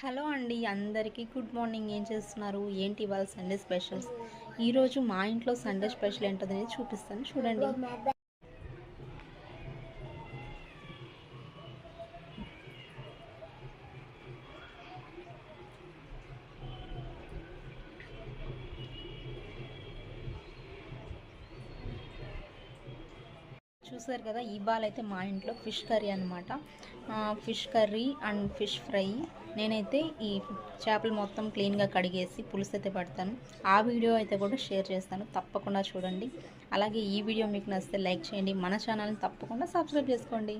Hello అండి అందరికీ good morning. ఏం చేస్తున్నారు? ఏంటి ఇవాళ సండే స్పెషల్స్? ఈరోజు మా ఇంట్లో సండే స్పెషల్ ఏంటనేది చూపిస్తాను చూడండి. చూసారు కదా, ఈ బాల్ అయితే మా ఇంట్లో ఫిష్ కర్రీ అనమాట. Fish curry and fish fry. నేనైతే ఈ చేపలు మొత్తం క్లీన్గా కడిగేసి పులుసు అయితే పెడతాను. ఆ వీడియో అయితే కూడా షేర్ చేస్తాను, తప్పకుండా చూడండి. అలాగే ఈ వీడియో మీకు నచ్చితే లైక్ చేయండి, మన ఛానల్ని తప్పకుండా సబ్స్క్రైబ్ చేసుకోండి.